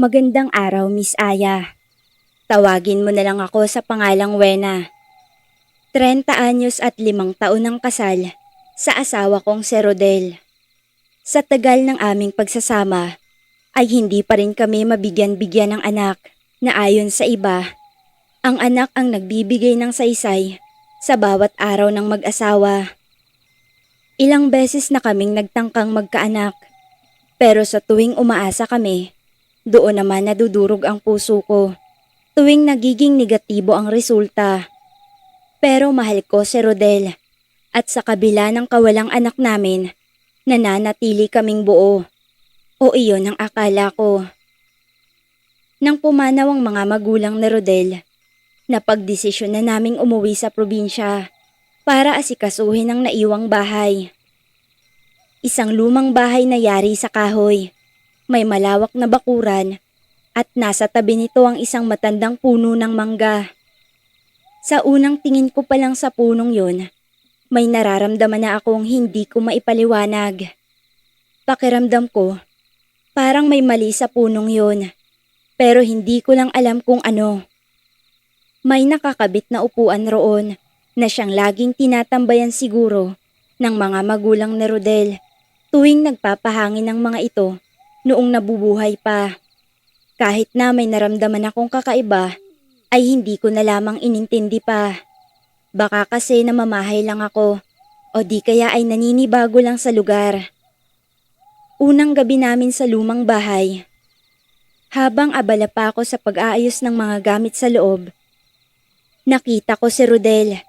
Magandang araw, Miss Aya. Tawagin mo na lang ako sa pangalang Wena. 30 anyos at 5 taon ng kasal sa asawa kong si Rodel. Sa tagal ng aming pagsasama ay hindi pa rin kami mabigyan-bigyan ng anak na ayon sa iba. Ang anak ang nagbibigay ng saysay sa bawat araw ng mag-asawa. Ilang beses na kaming nagtangkang magkaanak, pero sa tuwing umaasa kami, doon naman nadudurog ang puso ko. Tuwing nagiging negatibo ang resulta. Pero mahal ko si Rodel at sa kabila ng kawalang anak namin, nananatili kaming buo. O iyon ang akala ko. Nang pumanaw ang mga magulang ni Rodel, napagdesisyon na naming umuwi sa probinsya para asikasuhin ang naiwang bahay. Isang lumang bahay na yari sa kahoy. May malawak na bakuran at nasa tabi nito ang isang matandang puno ng mangga. Sa unang tingin ko pa lang sa punong yun, may nararamdaman na akong hindi ko maipaliwanag. Pakiramdam ko, parang may mali sa punong yun, pero hindi ko lang alam kung ano. May nakakabit na upuan roon na siyang laging tinatambayan siguro ng mga magulang ni Rodel tuwing nagpapahangin ng mga ito noong nabubuhay pa. Kahit na may naramdaman akong kakaiba, ay hindi ko na lamang inintindi pa. Baka kasi namamahay lang ako o di kaya ay naninibago lang sa lugar. Unang gabi namin sa lumang bahay. Habang abala pa ako sa pag-aayos ng mga gamit sa loob, nakita ko si Rodel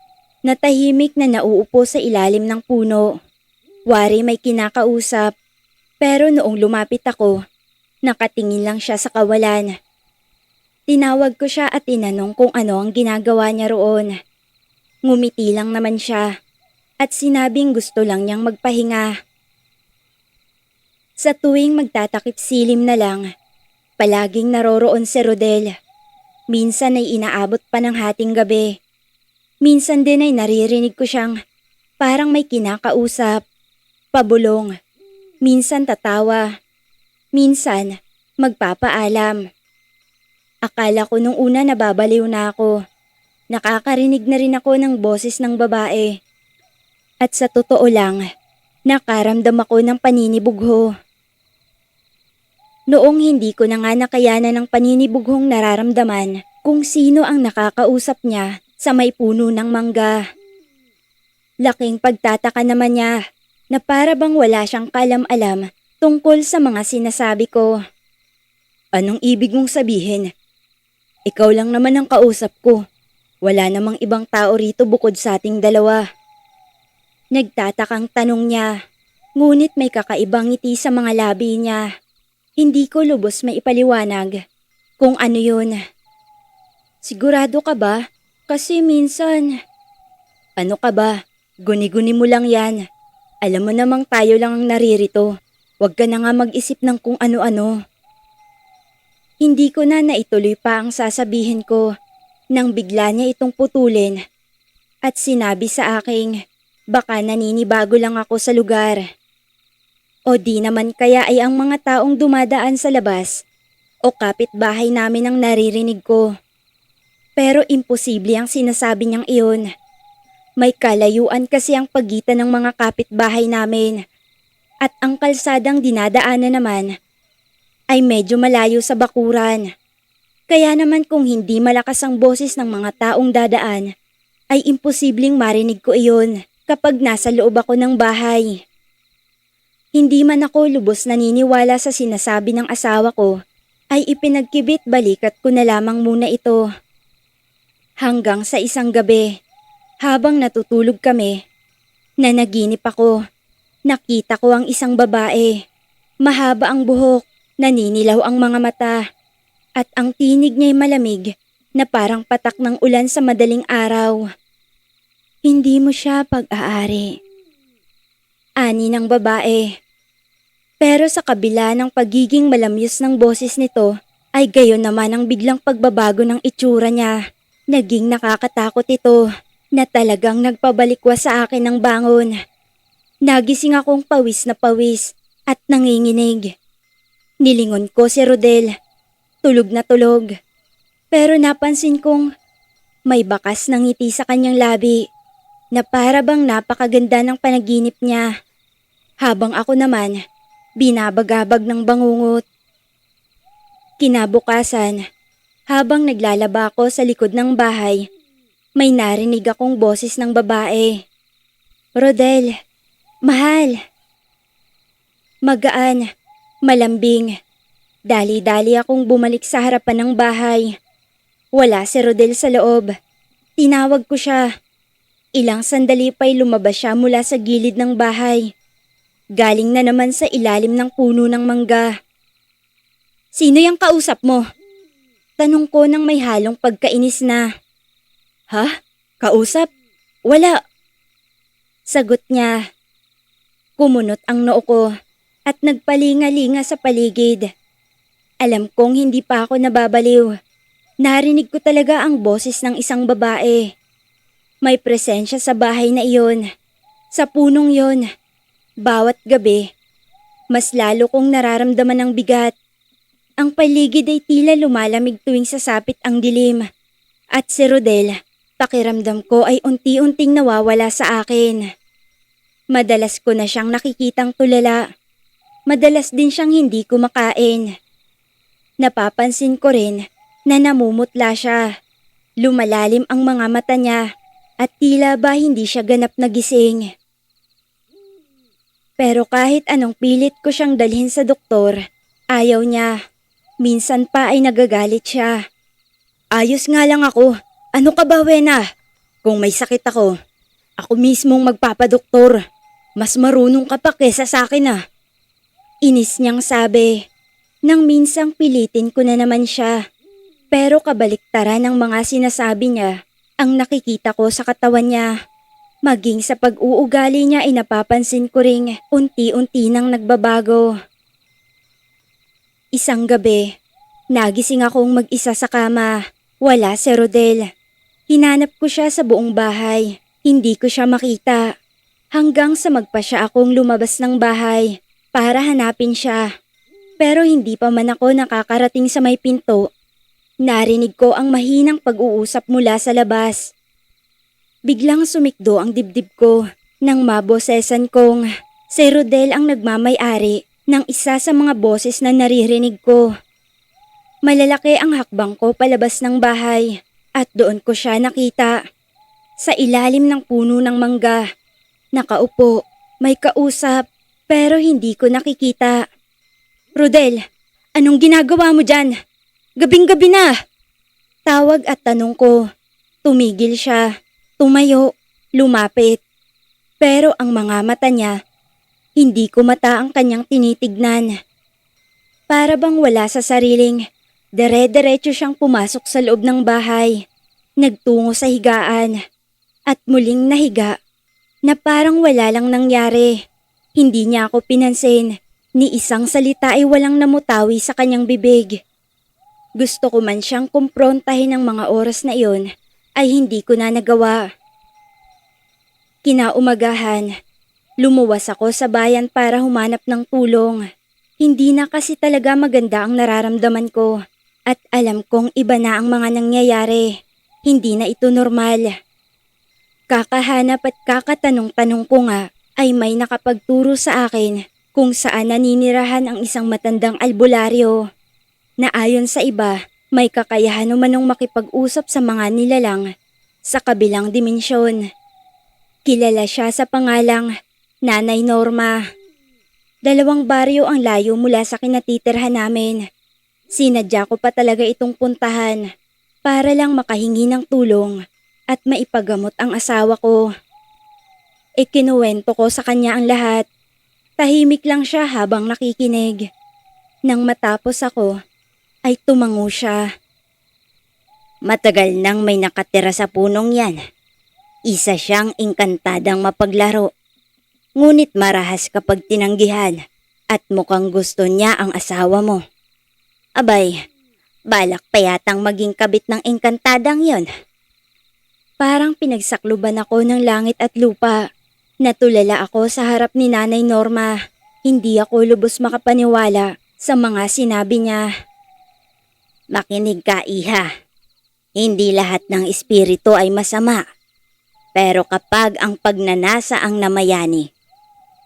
na tahimik na nauupo sa ilalim ng puno. Wari may kinakausap, pero noong lumapit ako, nakatingin lang siya sa kawalan. Tinawag ko siya at tinanong kung ano ang ginagawa niya roon. Ngumiti lang naman siya at sinabing gusto lang niyang magpahinga. Sa tuwing magtatakip silim na lang, palaging naroroon si Rodel. Minsan ay inaabot pa ng hating gabi. Minsan din ay naririnig ko siyang parang may kinakausap, pabulong. Minsan tatawa, minsan magpapaalam. Akala ko nung una nababaliw na ako. Nakakarinig na rin ako ng boses ng babae. At sa totoo lang, nakaramdam ako ng paninibugho. Noong hindi ko na nga nakayanan ng paninibughong nararamdaman kung sino ang nakakausap niya sa may puno ng mangga. Laking pagtataka naman niya na para bang wala siyang kalam-alam tungkol sa mga sinasabi ko. Anong ibig mong sabihin? Ikaw lang naman ang kausap ko. Wala namang ibang tao rito bukod sa ating dalawa. Nagtatakang tanong niya, ngunit may kakaibang ngiti sa mga labi niya. Hindi ko lubos maipaliwanag kung ano yun. Sigurado ka ba? Kasi minsan… Ano ka ba? Guni-guni mo lang yan. Alam mo namang tayo lang ang naririto. Huwag ka na nga mag-isip ng kung ano-ano. Hindi ko na naituloy pa ang sasabihin ko nang bigla niya itong putulin at sinabi sa aking baka naninibago lang ako sa lugar. O di naman kaya ay ang mga taong dumadaan sa labas o kapitbahay namin ang naririnig ko. Pero imposible ang sinasabi niyang iyon. May kalayuan kasi ang pagitan ng mga kapitbahay namin at ang kalsadang dinadaanan naman ay medyo malayo sa bakuran. Kaya naman kung hindi malakas ang boses ng mga taong dadaan, ay imposibleng marinig ko iyon kapag nasa loob ako ng bahay. Hindi man ako lubos naniniwala sa sinasabi ng asawa ko, ay ipinagkibit balikat ko na lamang muna ito. Hanggang sa isang gabi, habang natutulog kami, nanaginip ako. Nakita ko ang isang babae. Mahaba ang buhok, naninilaw ang mga mata, at ang tinig niya'y malamig na parang patak ng ulan sa madaling araw. Hindi mo siya pag-aari. Ani ng babae. Pero sa kabila ng pagiging malamyos ng boses nito, ay gayon naman ang biglang pagbabago ng itsura niya. Naging nakakatakot ito na talagang nagpabalikwa sa akin ng bangon. Nagising akong pawis na pawis at nanginginig. Nilingon ko si Rodel tulog na tulog. Pero napansin kong may bakas ng ngiti sa kanyang labi na para bang napakaganda ng panaginip niya. Habang ako naman, binabagabag ng bangungot. Kinabukasan, habang naglalaba ako sa likod ng bahay, may narinig akong boses ng babae. Rodel, mahal. Magaan, malambing. Dali-dali akong bumalik sa harapan ng bahay. Wala si Rodel sa loob. Tinawag ko siya. Ilang sandali pa'y lumabas siya mula sa gilid ng bahay. Galing na naman sa ilalim ng puno ng mangga. Sino yung kausap mo? Tanong ko nang may halong pagkainis na. Ha? Kausap? Wala. Sagot niya. Kumunot ang noo ko at nagpalinga-linga sa paligid. Alam kong hindi pa ako nababaliw. Narinig ko talaga ang boses ng isang babae. May presensya sa bahay na iyon. Sa punong yon. Bawat gabi, mas lalo kong nararamdaman ang bigat. Ang paligid ay tila lumalamig tuwing sasapit ang dilim. At si Rodel, pakiramdam ko ay unti-unting nawawala sa akin. Madalas ko na siyang nakikitang tulala. Madalas din siyang hindi kumakain. Napapansin ko rin na namumutla siya. Lumalalim ang mga mata niya at tila ba hindi siya ganap na gising. Pero kahit anong pilit ko siyang dalhin sa doktor, ayaw niya. Minsan pa ay nagagalit siya. Ayos nga lang ako. Ano ka ba, Wena? Kung may sakit ako mismong magpapadoktor. Mas marunong ka pa kesa sa akin ah. Inis niyang sabi. Nang minsang pilitin ko na naman siya. Pero kabaliktaran ng mga sinasabi niya ang nakikita ko sa katawan niya. Maging sa pag-uugali niya ay napapansin ko ring unti-unti nang nagbabago. Isang gabi, nagising akong mag-isa sa kama. Wala si Rodel. Hinanap ko siya sa buong bahay. Hindi ko siya makita. Hanggang sa magpasya akong lumabas ng bahay para hanapin siya. Pero hindi pa man ako nakakarating sa may pinto. Narinig ko ang mahinang pag-uusap mula sa labas. Biglang sumikdo ang dibdib ko nang mabosesan kong si Rodel ang nagmamay-ari ng isa sa mga boses na naririnig ko. Malalaki ang hakbang ko palabas ng bahay at doon ko siya nakita. Sa ilalim ng puno ng mangga, nakaupo, may kausap pero hindi ko nakikita. Rodel, anong ginagawa mo dyan? Gabing-gabi na! Tawag at tanong ko. Tumigil siya, tumayo, lumapit. Pero ang mga mata niya, hindi ko mata ang kanyang tinitignan. Para bang wala sa sariling, dire-diretso siyang pumasok sa loob ng bahay. Nagtungo sa higaan at muling nahiga na parang wala lang nangyari. Hindi niya ako pinansin. Ni isang salita ay walang namutawi sa kanyang bibig. Gusto ko man siyang kumprontahin ng mga oras na iyon ay hindi ko na nagawa. Kinaumagahan, lumuwas ako sa bayan para humanap ng tulong. Hindi na kasi talaga maganda ang nararamdaman ko at alam kong iba na ang mga nangyayari. Hindi na ito normal. Kakahanap at kakatanong-tanong ko nga ay may nakapagturo sa akin kung saan naninirahan ang isang matandang albularyo na ayon sa iba may kakayahan umanong makipag-usap sa mga nilalang sa kabilang dimensyon. Kilala siya sa pangalang Nanay Norma. 2 baryo ang layo mula sa kinatitirhan namin. Sinadya ko pa talaga itong puntahan para lang makahingi ng tulong at maipagamot ang asawa ko. Ikinuwento ko sa kanya ang lahat. Tahimik lang siya habang nakikinig. Nang matapos ako, ay tumango siya. Matagal nang may nakatira sa punong yan. Isa siyang engkantadang mapaglaro. Ngunit marahas kapag tinanggihan at mukhang gusto niya ang asawa mo. Abay, balak pa yatang maging kabit ng engkantadang yon. Parang pinagsakluban ako ng langit at lupa. Natulala ako sa harap ni Nanay Norma. Hindi ako lubos makapaniwala sa mga sinabi niya. Makinig ka, iha. Hindi lahat ng espiritu ay masama. Pero kapag ang pagnanasa ang namayani,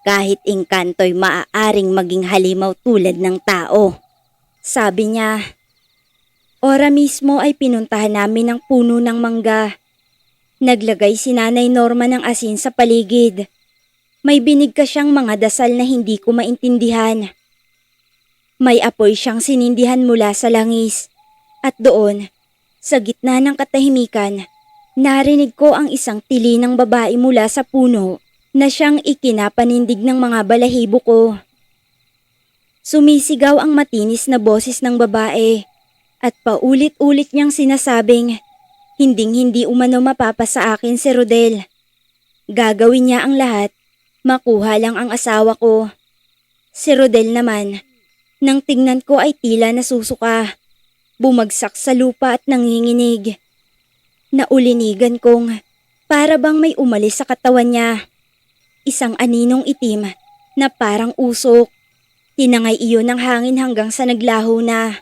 kahit engkanto'y maaaring maging halimaw tulad ng tao. Sabi niya, ora mismo ay pinuntahan namin ang puno ng mangga. Naglagay si Nanay Norma ng asin sa paligid. May binigkas siyang mga dasal na hindi ko maintindihan. May apoy siyang sinindihan mula sa langis. At doon, sa gitna ng katahimikan, narinig ko ang isang tili ng babae mula sa puno na siyang ikinapanindig ng mga balahibo ko. Sumisigaw ang matinis na boses ng babae at paulit-ulit niyang sinasabing hinding-hindi umano mapapasa akin si Rodel. Gagawin niya ang lahat, makuha lang ang asawa ko. Si Rodel naman, nang tingnan ko ay tila nasusuka. Bumagsak sa lupa at nanginginig. Naulinigan kong para bang may umalis sa katawan niya. Isang aninong itim na parang usok. Tinangay iyon ng hangin hanggang sa naglaho na.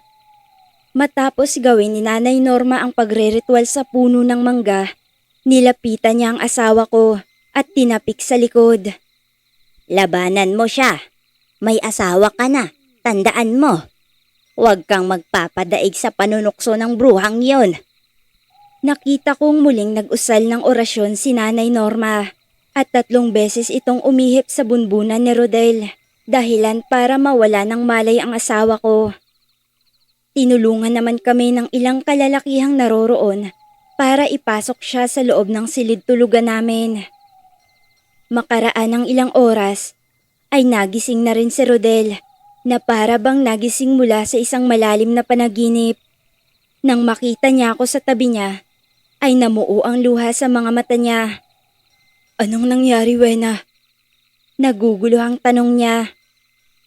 Matapos gawin ni Nanay Norma ang pagre-ritual sa puno ng mangga, nilapitan niya ang asawa ko at tinapik sa likod. Labanan mo siya. May asawa ka na. Tandaan mo. Huwag kang magpapadaig sa panunukso ng bruhang yon. Nakita kong muling nag-usal ng orasyon si Nanay Norma at 3 beses itong umihip sa bunbunan ni Rodel, dahilan para mawala ng malay ang asawa ko. Tinulungan naman kami ng ilang kalalakihang naroroon para ipasok siya sa loob ng silid tulugan namin. Makaraan ng ilang oras ay nagising na rin si Rodel na para bang nagising mula sa isang malalim na panaginip. Nang makita niya ako sa tabi niya, ay namuo ang luha sa mga mata niya. Anong nangyari, Wena? Naguguluhang tanong niya.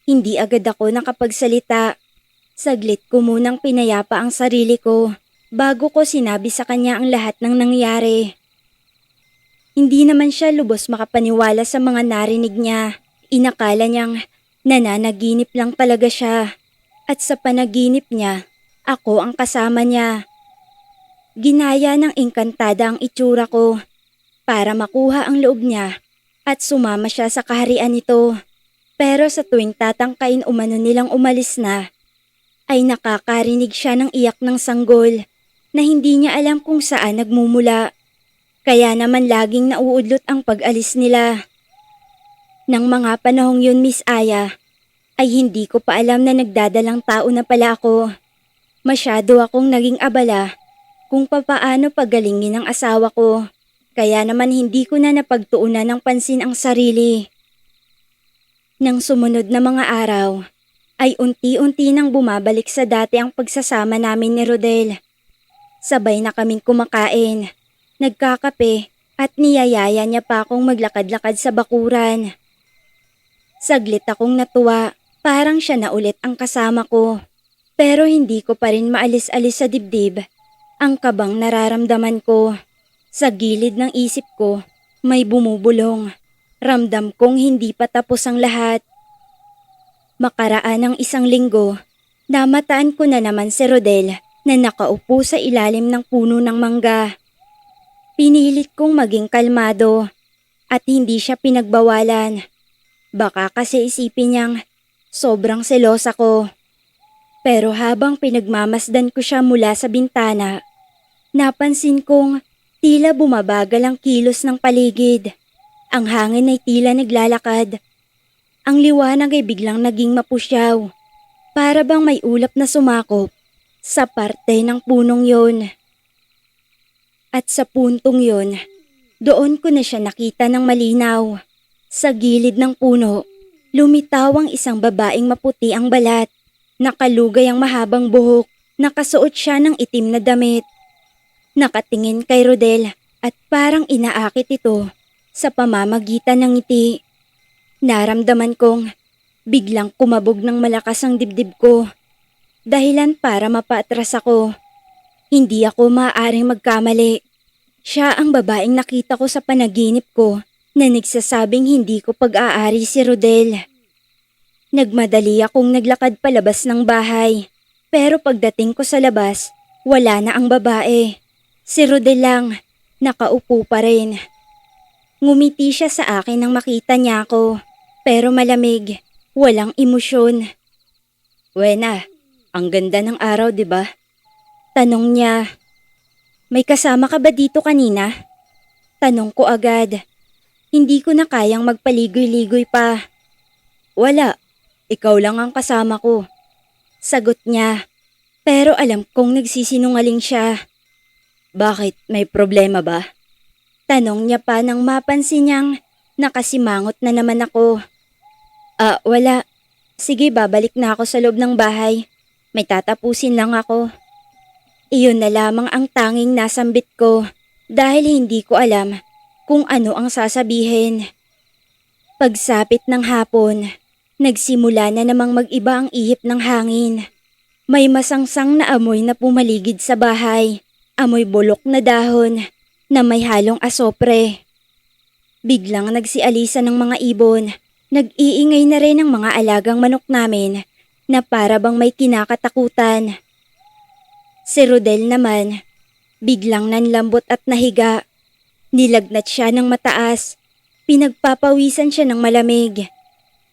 Hindi agad ako nakapagsalita. Saglit ko munang pinayapa ang sarili ko bago ko sinabi sa kanya ang lahat ng nangyari. Hindi naman siya lubos makapaniwala sa mga narinig niya. Inakala niyang nananaginip lang talaga siya. At sa panaginip niya, ako ang kasama niya. Ginaya ng engkantada ang itsura ko para makuha ang loob niya at sumama siya sa kaharian nito. Pero sa tuwing tatangkain umano nilang umalis na, ay nakakarinig siya ng iyak ng sanggol na hindi niya alam kung saan nagmumula. Kaya naman laging nauudlot ang pag-alis nila. Nang mga panahong yun, Miss Aya, ay hindi ko pa alam na nagdadalang tao na pala ako. Masyado akong naging abala kung papaano pagalingin ang asawa ko. Kaya naman hindi ko na napagtuunan ng pansin ang sarili. Nang sumunod na mga araw, ay unti-unti nang bumabalik sa dati ang pagsasama namin ni Rodel. Sabay na kaming kumakain, nagkakape at niyayaya niya pa akong maglakad-lakad sa bakuran. Saglit akong natuwa, parang siya na ulit ang kasama ko. Pero hindi ko pa rin maalis-alis sa dibdib ang kabang nararamdaman ko. Sa gilid ng isip ko, may bumubulong. Ramdam kong hindi pa tapos ang lahat. Makaraan ng 1 linggo, namataan ko na naman si Rodel na nakaupo sa ilalim ng puno ng mangga. Pinilit kong maging kalmado at hindi siya pinagbawalan. Baka kasi isipin niyang sobrang selosa ko. Pero habang pinagmamasdan ko siya mula sa bintana, napansin kong tila bumabagal ang kilos ng paligid. Ang hangin ay tila naglalakad. Ang liwanag ay biglang naging mapusyaw. Para bang may ulap na sumakop sa parte ng punong yon. At sa puntong yon, doon ko na siya nakita ng malinaw. Sa gilid ng puno, lumitaw ang isang babaeng maputi ang balat. Nakalugay ang mahabang buhok. Nakasuot siya ng itim na damit. Nakatingin kay Rodel at parang inaakit ito sa pamamagitan ng ngiti. Naramdaman kong biglang kumabog ng malakas ang dibdib ko. Dahilan para mapaatras ako. Hindi ako maaaring magkamali. Siya ang babaeng nakita ko sa panaginip ko na nagsasabing hindi ko pag-aari si Rodel. Nagmadali akong naglakad palabas ng bahay. Pero pagdating ko sa labas, wala na ang babae. Si Rodel lang, nakaupo pa rin. Ngumiti siya sa akin nang makita niya ako, pero malamig, walang emosyon. Wena, ang ganda ng araw, 'di ba? Tanong niya. May kasama ka ba dito kanina? Tanong ko agad. Hindi ko na kayang magpaligoy-ligoy pa. Wala, ikaw lang ang kasama ko. Sagot niya, pero alam kong nagsisinungaling siya. Bakit, may problema ba? Tanong niya pa nang mapansin niyang nakasimangot na naman ako. Wala. Sige, babalik na ako sa loob ng bahay. May tatapusin lang ako. Iyon na lamang ang tanging nasambit ko dahil hindi ko alam kung ano ang sasabihin. Pagsapit ng hapon, nagsimula na namang mag-iba ang ihip ng hangin. May masangsang na amoy na pumaligid sa bahay. Amoy bulok na dahon na may halong asopre. Biglang nagsialisa ng mga ibon. Nag-iingay na rin ang mga alagang manok namin na para bang may kinakatakutan. Si Rodel naman, biglang nanlambot at nahiga. Nilagnat siya ng mataas. Pinagpapawisan siya ng malamig.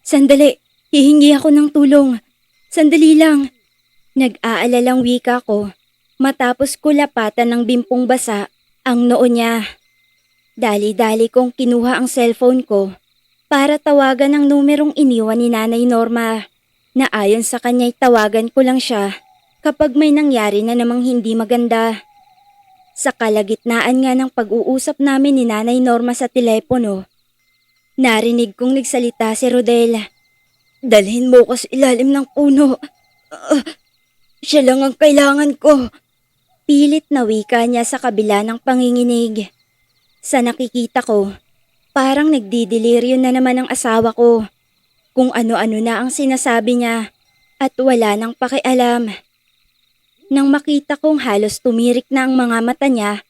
Sandali, hihingi ako ng tulong. Sandali lang. Nag-aalalang wika ko matapos ko lapatan ng bimpong basa ang noo niya. Dali-dali kong kinuha ang cellphone ko para tawagan ang numerong iniwan ni Nanay Norma na ayon sa kanya'y tawagan ko lang siya kapag may nangyari na namang hindi maganda. Sa kalagitnaan nga ng pag-uusap namin ni Nanay Norma sa telepono, narinig kong nagsalita si Rodel. Dalhin mo ko sa ilalim ng puno. Siya lang ang kailangan ko. Pilit na wika niya sa kabila ng panginginig. Sa nakikita ko, parang nagdideliryo na naman ang asawa ko. Kung ano-ano na ang sinasabi niya at wala nang pakialam. Nang makita kong halos tumirik na ang mga mata niya,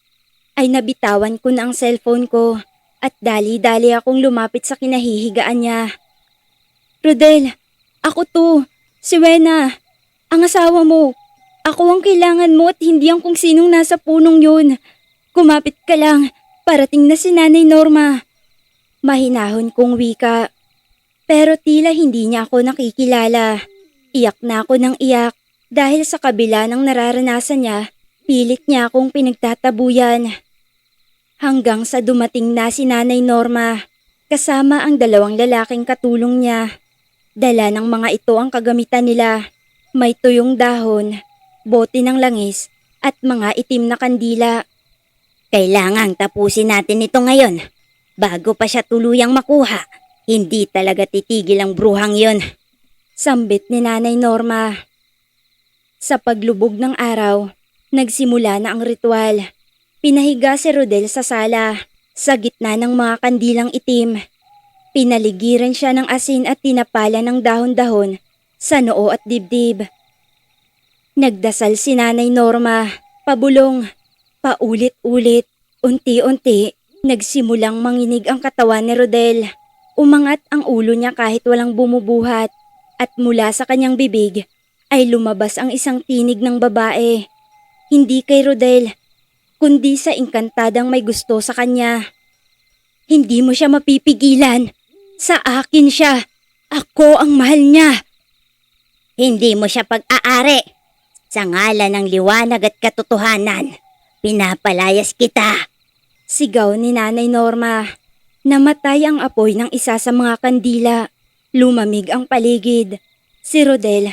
ay nabitawan ko na ang cellphone ko at dali-dali akong lumapit sa kinahihigaan niya. Rodel, ako to, si Wena, ang asawa mo. Ako ang kailangan mo at hindi ang kung sinong nasa punong yun. Kumapit ka lang, parating na si Nanay Norma. Mahinahon kong wika. Pero tila hindi niya ako nakikilala. Iyak na ako ng iyak dahil sa kabila ng nararanasan niya, pilit niya akong pinagtatabuyan. Hanggang sa dumating na si Nanay Norma, kasama ang dalawang lalaking katulong niya. Dala ng mga ito ang kagamitan nila. May tuyong dahon, bote ng langis at mga itim na kandila. Kailangang tapusin natin ito ngayon bago pa siya tuluyang makuha. Hindi talaga titigil ang bruhang yon. Sambit ni Nanay Norma. Sa paglubog ng araw, nagsimula na ang ritual. Pinahiga si Rodel sa sala, sa gitna ng mga kandilang itim. Pinaligiran siya ng asin at tinapala ng dahon-dahon sa noo at dibdib. Nagdasal si Nanay Norma, pabulong, paulit-ulit, unti-unti, nagsimulang manginig ang katawan ni Rodel. Umangat ang ulo niya kahit walang bumubuhat at mula sa kanyang bibig ay lumabas ang isang tinig ng babae. Hindi kay Rodel, kundi sa engkantadang may gusto sa kanya. Hindi mo siya mapipigilan. Sa akin siya. Ako ang mahal niya. Hindi mo siya pag-aari. Sa ngalan ng liwanag at katotohanan, pinapalayas kita. Sigaw ni Nanay Norma. Namatay ang apoy ng isa sa mga kandila. Lumamig ang paligid. Si Rodel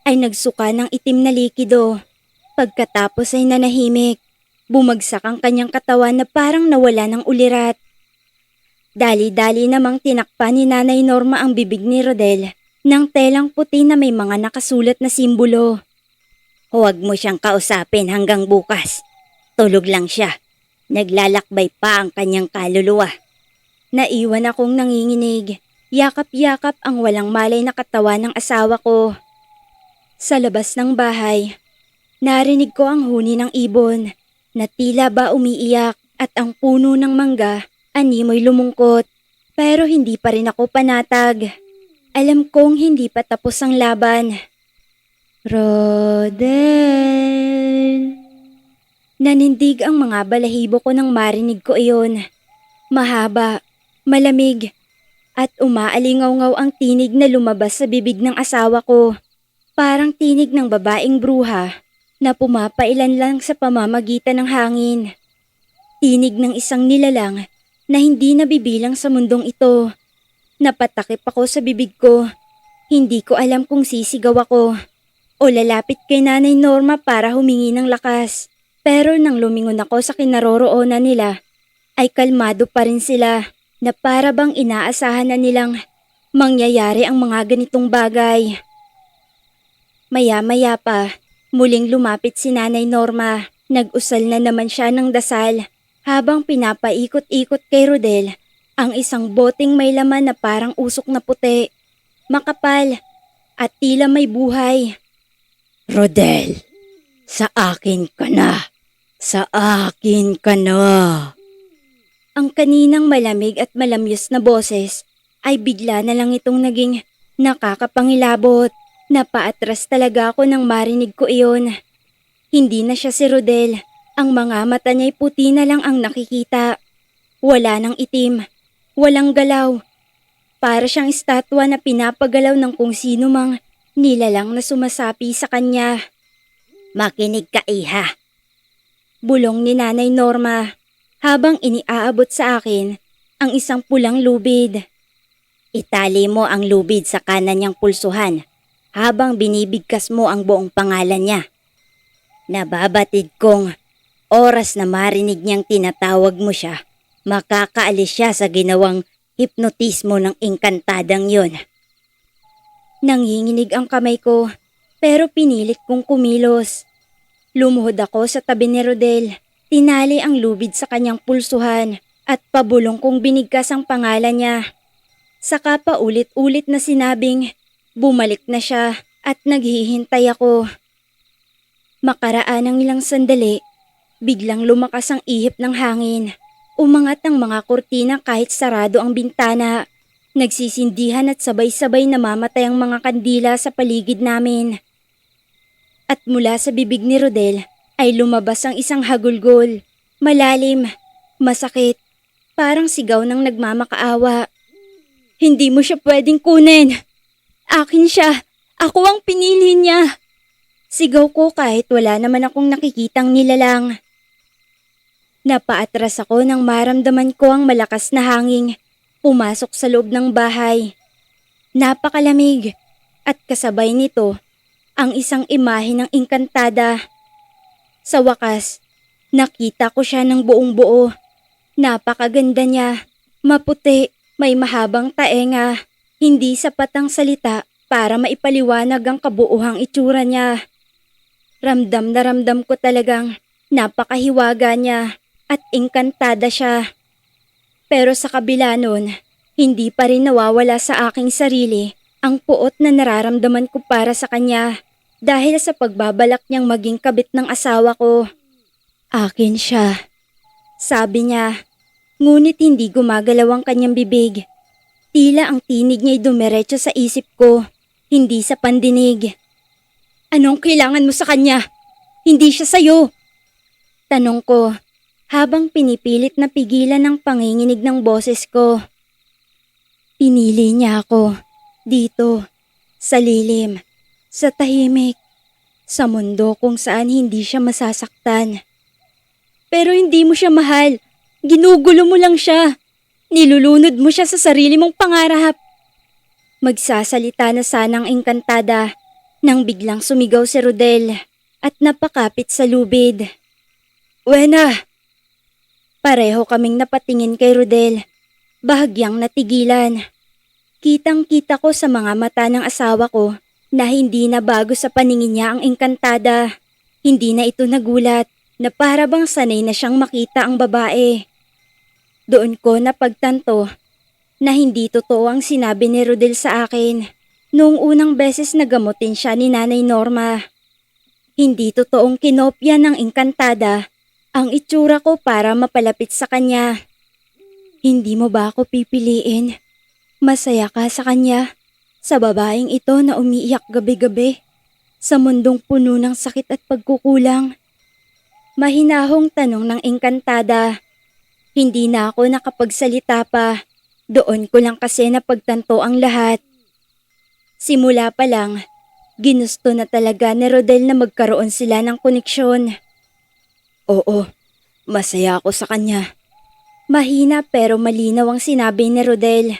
ay nagsuka ng itim na likido. Pagkatapos ay nanahimik. Bumagsak ang kanyang katawan na parang nawala ng ulirat. Dali-dali namang tinakpan ni Nanay Norma ang bibig ni Rodel ng telang puti na may mga nakasulat na simbolo. Huwag mo siyang kausapin hanggang bukas. Tulog lang siya. Naglalakbay pa ang kanyang kaluluwa. Naiwan akong nanginginig. Yakap-yakap ang walang malay na katawan ng asawa ko. Sa labas ng bahay, narinig ko ang huni ng ibon na tila ba umiiyak at ang puno ng mangga animoy lumungkot. Pero hindi pa rin ako panatag. Alam kong hindi pa tapos ang laban. Rodel. Nanindig ang mga balahibo ko nang marinig ko iyon. Mahaba, malamig, at umaalingaw-ngaw ang tinig na lumabas sa bibig ng asawa ko. Parang tinig ng babaeng bruha na pumapailan lang sa pamamagitan ng hangin. Tinig ng isang nilalang na hindi nabibilang sa mundong ito. Napatakip ako sa bibig ko. Hindi ko alam kung sisigaw ako o lalapit kay Nanay Norma para humingi ng lakas. Pero nang lumingon ako sa kinaroroonan nila, ay kalmado pa rin sila na para bang inaasahan na nilang mangyayari ang mga ganitong bagay. Maya-maya pa, muling lumapit si Nanay Norma. Nag-usal na naman siya ng dasal habang pinapaikot-ikot kay Rodel ang isang boteng may laman na parang usok na puti, makapal at tila may buhay. Rodel, sa akin ka na. Sa akin ka na. Ang kaninang malamig at malamyos na boses ay bigla na lang itong naging nakakapangilabot. Napaatras talaga ako nang marinig ko iyon. Hindi na siya si Rodel. Ang mga mata niya'y puti na lang ang nakikita. Wala nang itim. Walang galaw. Para siyang estatwa na pinapagalaw ng kung sino mang nilalang na sumasapi sa kanya. Makinig ka, iha. Bulong ni Nanay Norma habang iniaabot sa akin ang isang pulang lubid. Itali mo ang lubid sa kanan niyang pulsuhan habang binibigkas mo ang buong pangalan niya. Nababatid kong oras na marinig niyang tinatawag mo siya, makakaalis siya sa ginawang hipnotismo ng engkantadang yun. Nanginginig ang kamay ko pero pinilit kong kumilos. Lumuhod ako sa tabi ni Rodel, tinali ang lubid sa kanyang pulsuhan at pabulong kong binigkas ang pangalan niya. Saka pa ulit-ulit na sinabing bumalik na siya at naghihintay ako. Makaraan ng ilang sandali, biglang lumakas ang ihip ng hangin. Umangat ang mga kurtina kahit sarado ang bintana. Nagsisindihan at sabay-sabay namamatay ang mga kandila sa paligid namin. At mula sa bibig ni Rodel ay lumabas ang isang hagulgol. Malalim, masakit, parang sigaw ng nagmamakaawa. Hindi mo siya pwedeng kunin. Akin siya. Ako ang pinili niya. Sigaw ko kahit wala naman akong nakikitang nilalang. Napaatras ako nang maramdaman ko ang malakas na hangin pumasok sa loob ng bahay. Napakalamig at kasabay nito ang isang imahe ng engkantada. Sa wakas, nakita ko siya ng buong buo. Napakaganda niya, maputi, may mahabang taenga. Hindi sapat ang salita para maipaliwanag ang kabuuhang itsura niya. Ramdam na ramdam ko talagang napakahiwaga niya at engkantada siya. Pero sa kabila nun, hindi pa rin nawawala sa aking sarili ang puot na nararamdaman ko para sa kanya dahil sa pagbabalak niyang maging kabit ng asawa ko. Akin siya, sabi niya, ngunit hindi gumagalaw ang kanyang bibig. Tila ang tinig niya'y dumiretso sa isip ko, hindi sa pandinig. Anong kailangan mo sa kanya? Hindi siya sa'yo. Tanong ko, habang pinipilit na pigilan ang panginginig ng boses ko. Pinili niya ako, dito, sa lilim, sa tahimik, sa mundo kung saan hindi siya masasaktan. Pero hindi mo siya mahal, ginugulo mo lang siya, nilulunod mo siya sa sarili mong pangarap. Magsasalita na sanang engkantada nang biglang sumigaw si Rodel at napakapit sa lubid. Wena! Pareho kaming napatingin kay Rodel. Bahagyang natigilan. Kitang-kita ko sa mga mata ng asawa ko na hindi na bago sa paningin niya ang engkantada. Hindi na ito nagulat na para bang sanay na siyang makita ang babae. Doon ko napagtanto na hindi totoo ang sinabi ni Rodel sa akin noong unang beses na gamutin siya ni Nanay Norma. Hindi totoong kinopya ng engkantada ang itsura ko para mapalapit sa kanya. Hindi mo ba ako pipiliin? Masaya ka sa kanya, sa babaeng ito na umiiyak gabi-gabi, Sa mundong puno ng sakit at pagkukulang? Mahinahong tanong ng engkantada. Hindi na ako nakapagsalita pa. Doon ko lang kasi napagtanto ang lahat. Simula pa lang, ginusto na talaga ni Rodel na magkaroon sila ng koneksyon. Oo, masaya ako sa kanya. Mahina pero malinaw ang sinabi ni Rodel.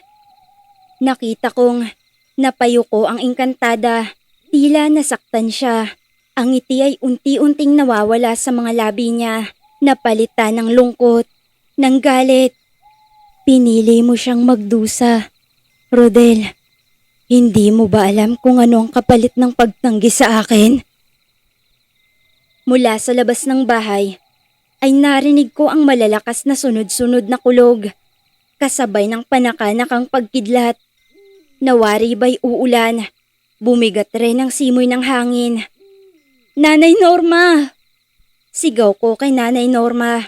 Nakita kong napayuko ang engkantada. Tila nasaktan siya. Ang ngiti ay unti-unting nawawala sa mga labi niya. Napalitan ng lungkot, ng galit. Pinili mo siyang magdusa. Rodel, hindi mo ba alam kung ano ang kapalit ng pagtanggi sa akin? Mula sa labas ng bahay, ay narinig ko ang malalakas na sunod-sunod na kulog. Kasabay ng panakanakang pagkidlat. Nawari ba'y uulan? Bumigat rin ang simoy ng hangin. Nanay Norma! Sigaw ko kay Nanay Norma.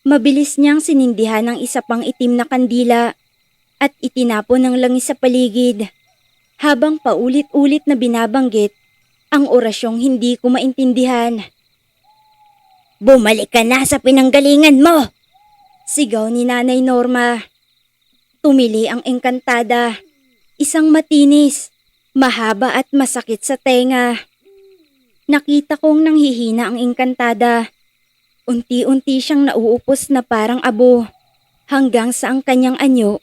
Mabilis niyang sinindihan ang isa pang itim na kandila at itinapon ng langis sa paligid. Habang paulit-ulit na binabanggit ang orasyong hindi ko maintindihan. Bumalik ka na sa pinanggalingan mo! Sigaw ni Nanay Norma. Tumili ang engkantada. Isang matinis, mahaba at masakit sa tenga. Nakita kong nanghihina ang engkantada. Unti-unti siyang nauupos na parang abo. Hanggang sa ang kanyang anyo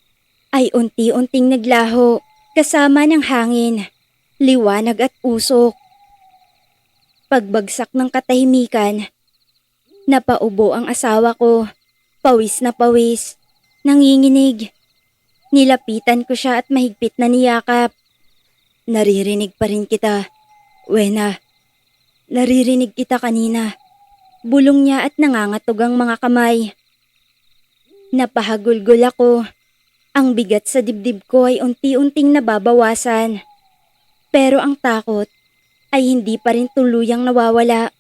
ay unti-unting naglaho kasama ng hangin, liwanag at usok. Pagbagsak ng katahimikan, napaubo ang asawa ko. Pawis na pawis, nanginginig. Nilapitan ko siya at mahigpit na niyakap. Naririnig pa rin kita, Wena. Naririnig kita kanina. Bulong niya at nangangatog ang mga kamay. Napahagulgol ako. Ang bigat sa dibdib ko ay unti-unting nababawasan. Pero ang takot ay hindi pa rin tuluyang nawawala.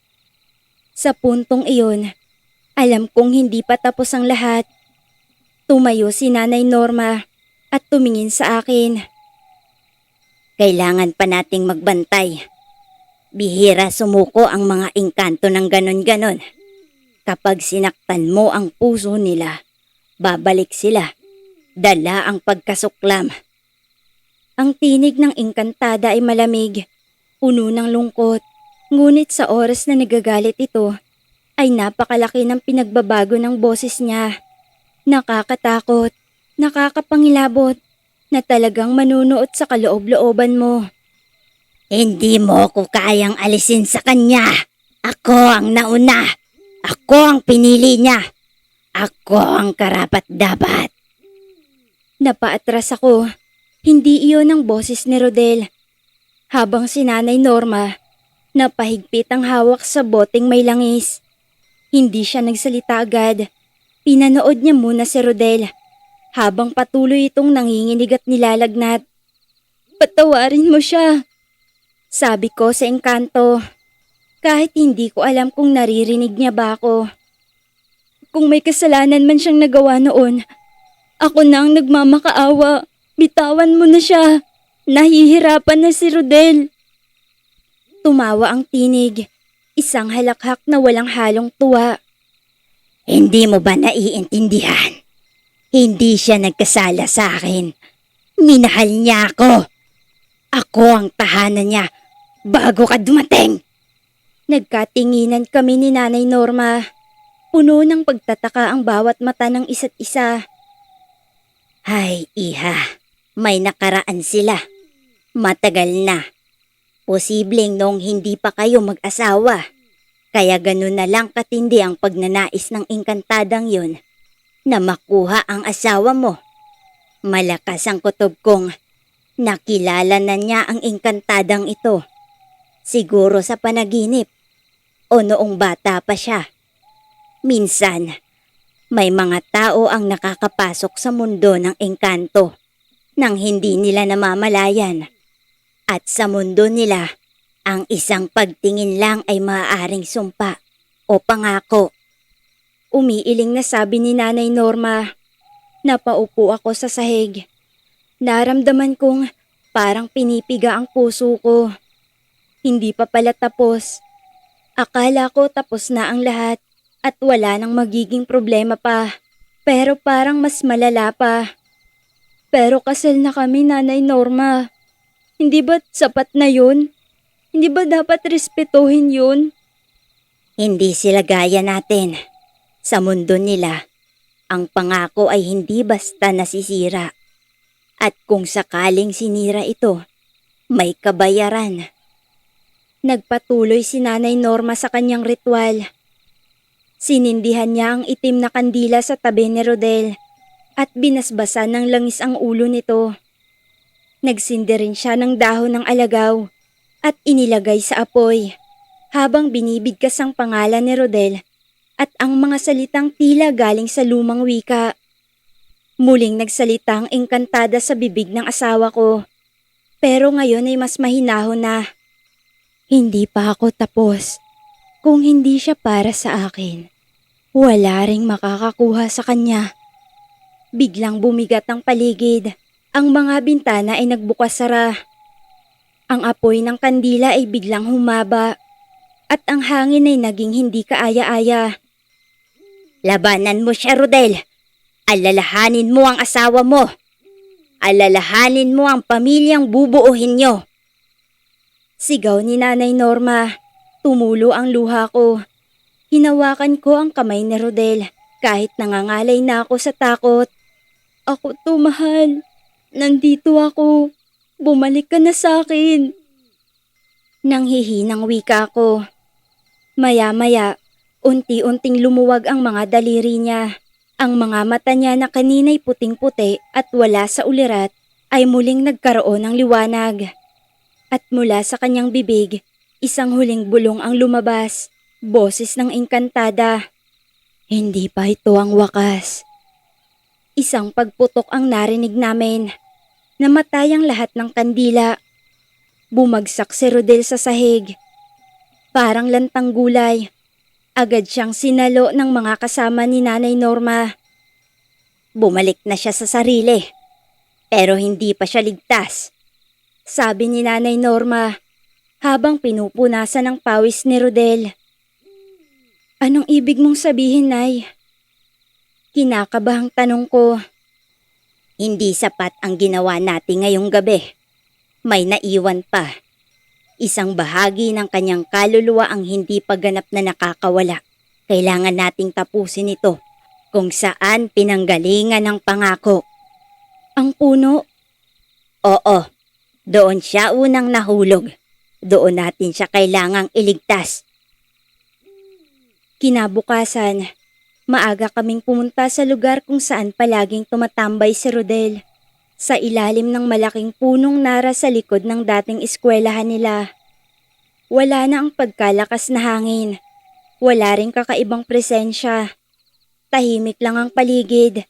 Sa puntong iyon, alam kong hindi pa tapos ang lahat. Tumayo si Nanay Norma at tumingin sa akin. Kailangan pa nating magbantay. Bihira sumuko ang mga engkanto ng ganon-ganon. Kapag sinaktan mo ang puso nila, babalik sila. Dala ang pagkasuklam. Ang tinig ng engkantada ay malamig, puno ng lungkot. Ngunit sa oras na nagagalit ito, ay napakalaki ng pinagbabago ng boses niya. Nakakatakot, nakakapangilabot, na talagang manunuot sa kaloob-looban mo. Hindi mo ko kayang alisin sa kanya. Ako ang nauna. Ako ang pinili niya. Ako ang karapat-dapat. Napaatras ako. Hindi iyon ang boses ni Rodel. Habang si Nanay Norma, napahigpit ang hawak sa boteng may langis. Hindi siya nagsalita agad. Pinanood niya muna si Rodel habang patuloy itong nanginginig at nilalagnat. Patawarin mo siya, sabi ko sa engkanto. Kahit hindi ko alam kung naririnig niya ba ako. Kung may kasalanan man siyang nagawa noon, ako na ang nagmamakaawa. Bitawan mo na siya. Nahihirapan na si Rodel. Tumawa ang tinig. Isang halakhak na walang halong tuwa. Hindi mo ba naiintindihan? Hindi siya nagkasala sa akin. Minahal niya ako. Ako ang tahanan niya bago ka dumating. Nagkatinginan kami ni Nanay Norma. Puno ng pagtataka ang bawat mata ng isa't isa. Ay, iha. May nakaraan sila. Matagal na. Posibleng noong hindi pa kayo mag-asawa. Kaya ganun na lang katindi ang pagnanais ng engkantadang yun na makuha ang asawa mo. Malakas ang kutob kong nakilala na niya ang engkantadang ito. Siguro sa panaginip o noong bata pa siya. Minsan, may mga tao ang nakakapasok sa mundo ng engkanto nang hindi nila namamalayan. At sa mundo nila, ang isang pagtingin lang ay maaaring sumpa o pangako. Umiiling na sabi ni Nanay Norma. Napaupo ako sa sahig. Naramdaman kong parang pinipiga ang puso ko. Hindi pa pala tapos. Akala ko tapos na ang lahat at wala nang magiging problema pa. Pero parang mas malala pa. Pero kasal na kami, Nanay Norma. Hindi ba sapat na yun? Hindi ba dapat respetuhin yun? Hindi sila gaya natin. Sa mundo nila, ang pangako ay hindi basta nasisira. At kung sakaling sinira ito, may kabayaran. Nagpatuloy si Nanay Norma sa kanyang ritual. Sinindihan niya ang itim na kandila sa tabi ni Rodel at binasbasan ng langis ang ulo nito. Nagsindi rin siya ng dahon ng alagaw at inilagay sa apoy habang binibigkas ang pangalan ni Rodel at ang mga salitang tila galing sa lumang wika. Muling nagsalita ang engkantada sa bibig ng asawa ko. Pero ngayon ay mas mahinahon na. Hindi pa ako tapos. Kung hindi siya para sa akin, wala ring makakakuha sa kanya. Biglang bumigat ang paligid. Ang mga bintana ay nagbukas-sara. Ang apoy ng kandila ay biglang humaba at ang hangin ay naging hindi kaaya-aya. Labanan mo siya, Rodel. Alalahanin mo ang asawa mo. Alalahanin mo ang pamilyang bubuuhin nyo. Sigaw ni Nanay Norma. Tumulo ang luha ko. Hinawakan ko ang kamay ni Rodel kahit nangangalay na ako sa takot. Ako to, mahal. Nandito ako. Bumalik ka na sa akin. Nanghihinang wika ko. Maya-maya, unti-unting lumuwag ang mga daliri niya. Ang mga mata niya na kanina'y puting-puti at wala sa ulirat ay muling nagkaroon ng liwanag. At mula sa kanyang bibig, isang huling bulong ang lumabas, boses ng engkantada. Hindi pa ito ang wakas. Isang pagputok ang narinig namin. Namatay ang lahat ng kandila. Bumagsak si Rodel sa sahig. Parang lantang gulay. Agad siyang sinalo ng mga kasama ni Nanay Norma. Bumalik na siya sa sarili. Pero hindi pa siya ligtas. Sabi ni Nanay Norma habang pinupunasan ng pawis ni Rodel. Anong ibig mong sabihin, Nay? Kinakabahang tanong ko. Hindi sapat ang ginawa natin ngayong gabi. May naiwan pa. Isang bahagi ng kanyang kaluluwa ang hindi pa ganap na nakakawala. Kailangan nating tapusin ito kung saan pinanggalingan ng pangako. Ang puno? Oo, doon siya unang nahulog. Doon natin siya kailangang iligtas. Kinabukasan, maaga kaming pumunta sa lugar kung saan palaging tumatambay si Rodel. Sa ilalim ng malaking punong nara sa likod ng dating eskwelahan nila. Wala na ang pagkalakas na hangin. Wala ring kakaibang presensya. Tahimik lang ang paligid.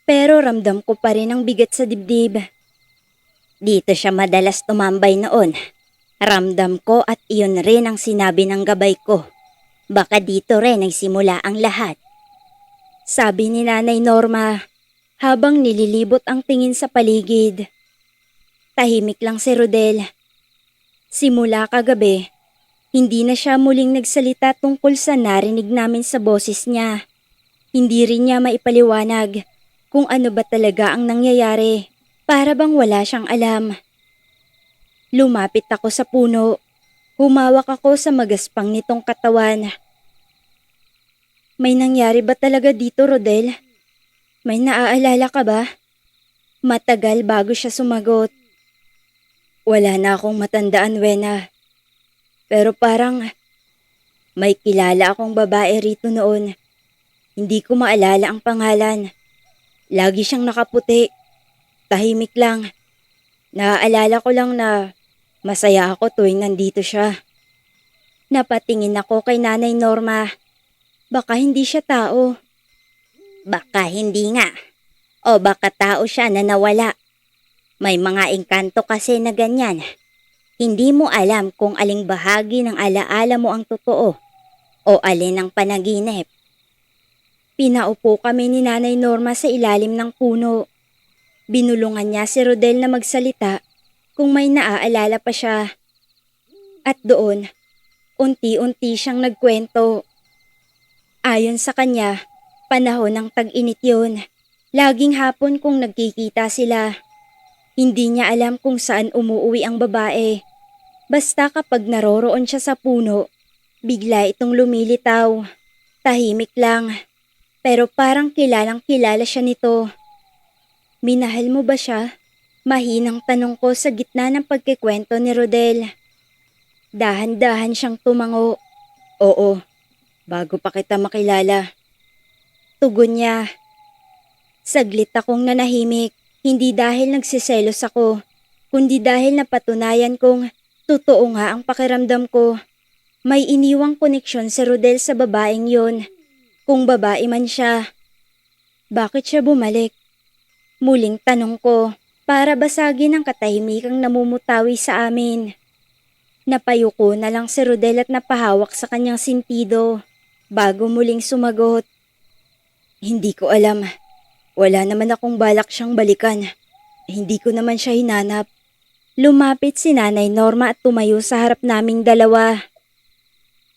Pero ramdam ko pa rin ang bigat sa dibdib. Dito siya madalas tumambay noon. Ramdam ko at iyon rin ang sinabi ng gabay ko. Baka dito rin nagsimula ang lahat. Sabi ni Nanay Norma habang nililibot ang tingin sa paligid. Tahimik lang si Rodel. Simula kagabi, hindi na siya muling nagsalita tungkol sa narinig namin sa boses niya. Hindi rin niya maipaliwanag kung ano ba talaga ang nangyayari, para bang wala siyang alam. Lumapit ako sa puno. Humawak ako sa magaspang nitong katawan. May nangyari ba talaga dito, Rodel? May naaalala ka ba? Matagal bago siya sumagot. Wala na akong matandaan, Wena. Pero parang may kilala akong babae rito noon. Hindi ko maalala ang pangalan. Lagi siyang nakaputi. Tahimik lang. Naaalala ko lang na masaya ako tuwing nandito siya. Napatingin ako kay Nanay Norma. Baka hindi siya tao. Baka hindi nga. O baka tao siya na nawala. May mga engkanto kasi na ganyan. Hindi mo alam kung aling bahagi ng alaala mo ang totoo o alin ang panaginip. Pinaupo kami ni Nanay Norma sa ilalim ng puno. Binulungan niya si Rodel na magsalita kung may naaalala pa siya. At doon, unti-unti siyang nagkwento. Ayon sa kanya, panahon ng tag-init yun. Laging hapon kung nagkikita sila. Hindi niya alam kung saan umuuwi ang babae. Basta kapag naroroon siya sa puno, bigla itong lumilitaw. Tahimik lang, pero parang kilalang kilala siya nito. Minahal mo ba siya? Mahinang tanong ko sa gitna ng pagkikwento ni Rodel. Dahan-dahan siyang tumango. Oo, bago pa kita makilala. Tugon niya. Saglit akong nanahimik, hindi dahil nagsiselos ako, kundi dahil napatunayan kong totoo nga ang pakiramdam ko. May iniwang koneksyon si Rodel sa babaeng yon, kung babae man siya. Bakit siya bumalik? Muling tanong ko, para basagin ang katahimikang namumutawi sa amin. Napayuko na lang si Rodel at napahawak sa kanyang sentido, bago muling sumagot. Hindi ko alam. Wala naman akong balak siyang balikan. Hindi ko naman siya hinanap. Lumapit si Nanay Norma at tumayo sa harap naming dalawa.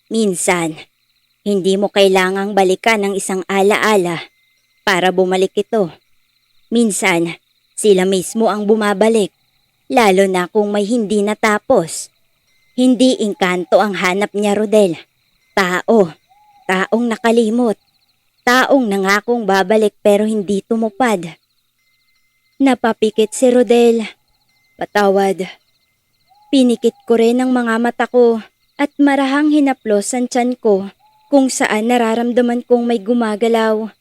Minsan, hindi mo kailangang balikan ng isang alaala para bumalik ito. Minsan, sila mismo ang bumabalik, lalo na kung may hindi natapos. Hindi engkanto ang hanap niya, Rodel. Taong nakalimot. Taong nangakong babalik pero hindi tumupad. Napapikit si Rodel. Patawad. Pinikit ko rin ang mga mata ko at marahang hinaplos ang tiyan ko kung saan nararamdaman kong may gumagalaw.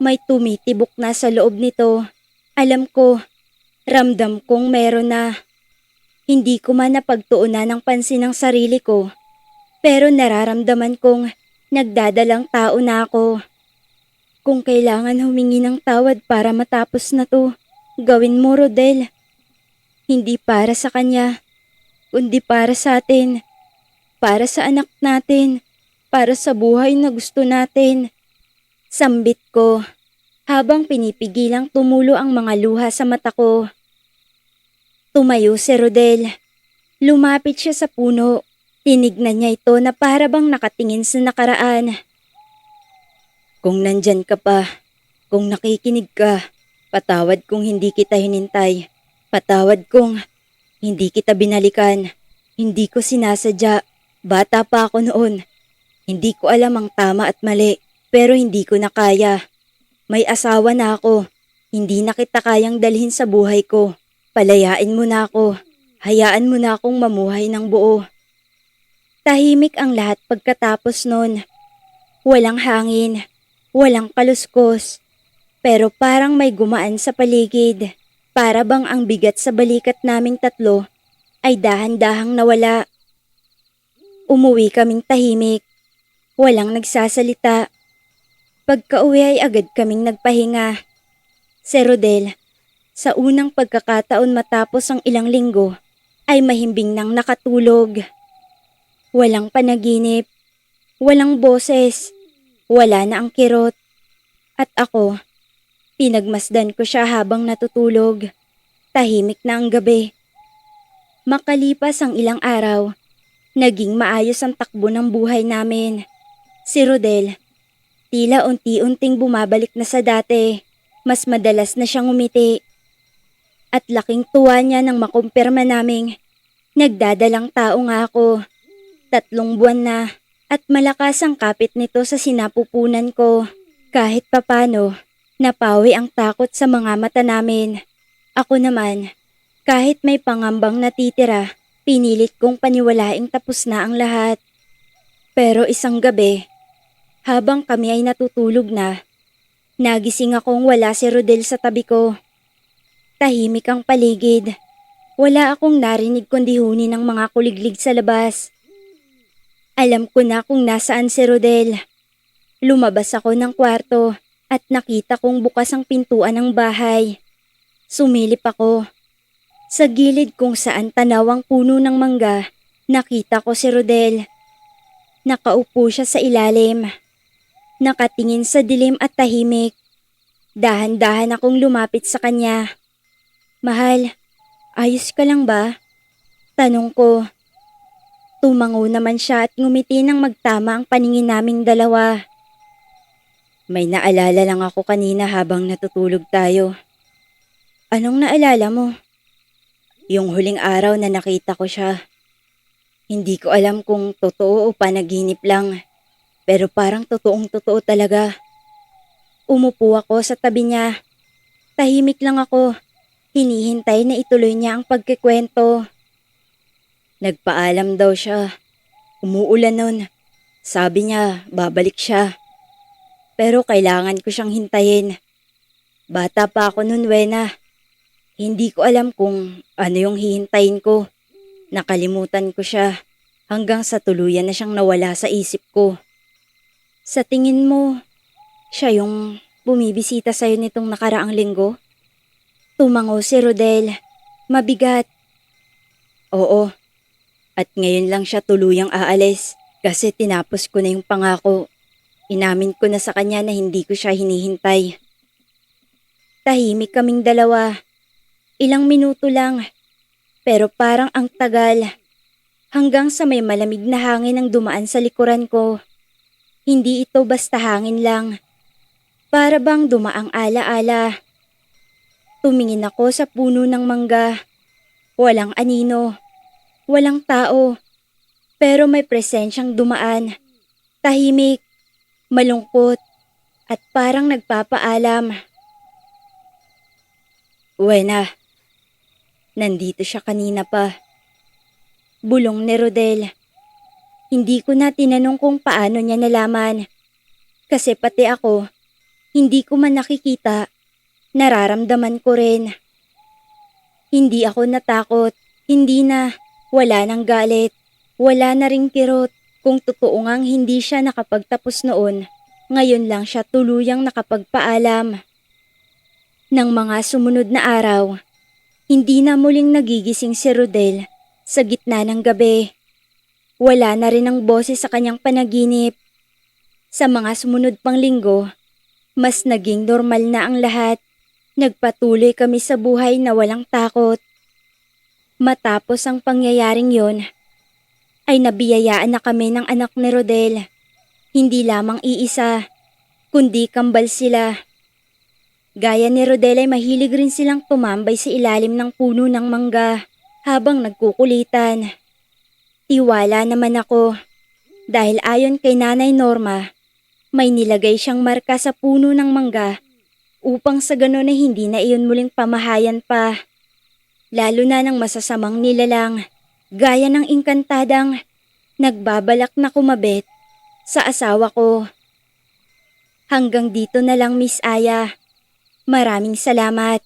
May tumitibok na sa loob nito. Alam ko, ramdam kong meron na. Hindi ko man napagtuunan ng pansin ang sarili ko, pero nararamdaman kong nagdadalang tao na ako. Kung kailangan humingi ng tawad para matapos na to, gawin mo, Rodel. Hindi para sa kanya, kundi para sa atin. Para sa anak natin. Para sa buhay na gusto natin. Sambit ko, habang pinipigilang tumulo ang mga luha sa mata ko. Tumayo si Rodel. Lumapit siya sa puno. Tinignan niya ito na para bang nakatingin sa nakaraan. Kung nandyan ka pa, kung nakikinig ka, patawad kung hindi kita hinintay. Patawad kung hindi kita binalikan. Hindi ko sinasadya. Bata pa ako noon. Hindi ko alam ang tama at mali, pero hindi ko na kaya. May asawa na ako. Hindi na kita kayang dalhin sa buhay ko. Palayain mo na ako. Hayaan mo na akong mamuhay ng buo. Tahimik ang lahat pagkatapos nun. Walang hangin. Walang kaluskos, pero parang may gumaan sa paligid. Para bang ang bigat sa balikat naming tatlo ay dahan-dahang nawala. Umuwi kaming tahimik. Walang nagsasalita. Pagka-uwi ay agad kaming nagpahinga. Si Rodel, sa unang pagkakataon matapos ang ilang linggo, ay mahimbing nang nakatulog. Walang panaginip. Walang boses. Wala na ang kirot. At ako, pinagmasdan ko siya habang natutulog. Tahimik na ang gabi. Makalipas ang ilang araw, naging maayos ang takbo ng buhay namin. Si Rodel, tila unti-unting bumabalik na sa dati. Mas madalas na siyang umiti. At laking tuwa niya nang makumpirma naming nagdadalang tao nga ako. 3 buwan na. At malakas ang kapit nito sa sinapupunan ko. Kahit papano, napawi ang takot sa mga mata namin. Ako naman, kahit may pangambang natitira, pinilit kong paniwalaing tapos na ang lahat. Pero isang gabi, habang kami ay natutulog na, nagising akong wala si Rodel sa tabi ko. Tahimik ang paligid. Wala akong narinig kundi huni ng mga kuliglig sa labas. Alam ko na kung nasaan si Rodel. Lumabas ako ng kwarto at nakita kong bukas ang pintuan ng bahay. Sumilip ako. Sa gilid kung saan tanaw ang puno ng mangga, nakita ko si Rodel. Nakaupo siya sa ilalim. Nakatingin sa dilim at tahimik. Dahan-dahan akong lumapit sa kanya. Mahal, ayos ka lang ba? Tanong ko. Tumango naman siya at ngumiti nang magtama ang paningin naming dalawa. May naalala lang ako kanina habang natutulog tayo. Anong naalala mo? Yung huling araw na nakita ko siya. Hindi ko alam kung totoo o panaginip lang, pero parang totoong totoo talaga. Umupo ako sa tabi niya. Tahimik lang ako. Hinihintay na ituloy niya ang pagkikwento. Nagpaalam daw siya. Umuulan nun. Sabi niya, babalik siya. Pero kailangan ko siyang hintayin. Bata pa ako nun, Wena. Hindi ko alam kung ano yung hihintayin ko. Nakalimutan ko siya hanggang sa tuluyan na siyang nawala sa isip ko. Sa tingin mo, siya yung bumibisita sa'yo nitong nakaraang linggo? Tumango si Rodel. Mabigat. Oo. At ngayon lang siya tuluyang aalis kasi tinapos ko na yung pangako. Inamin ko na sa kanya na hindi ko siya hinihintay. Tahimik kaming dalawa. Ilang minuto lang. Pero parang ang tagal. Hanggang sa may malamig na hangin ang dumaan sa likuran ko. Hindi ito basta hangin lang. Para bang dumaang ala-ala. Tumingin ako sa puno ng mangga. Walang anino. Walang tao. Pero may presensyang dumaan. Tahimik. Malungkot. At parang nagpapaalam. Wena. Nandito siya kanina pa. Bulong ni Rodel. Hindi ko na tinanong kung paano niya nalaman. Kasi pati ako, hindi ko man nakikita, nararamdaman ko rin. Hindi ako natakot, hindi na, wala nang galit, wala na ring kirot. Kung totoo ngang hindi siya nakapagtapos noon, ngayon lang siya tuluyang nakapagpaalam. Nang mga sumunod na araw, hindi na muling nagigising si Rodel sa gitna ng gabi. Wala na rin ang boses sa kanyang panaginip. Sa mga sumunod pang linggo, mas naging normal na ang lahat. Nagpatuloy kami sa buhay na walang takot. Matapos ang pangyayaring yon, ay nabiyayaan na kami ng anak ni Rodel. Hindi lamang iisa, kundi kambal sila. Gaya ni Rodel ay mahilig rin silang tumambay sa ilalim ng puno ng mangga habang nagkukulitan. Tiwala naman ako dahil ayon kay Nanay Norma, may nilagay siyang marka sa puno ng mangga upang sa ganon ay hindi na iyon muling pamahayan pa. Lalo na ng masasamang nilalang gaya ng inkantadang nagbabalak na kumabit sa asawa ko. Hanggang dito na lang, Miss Aya. Maraming salamat.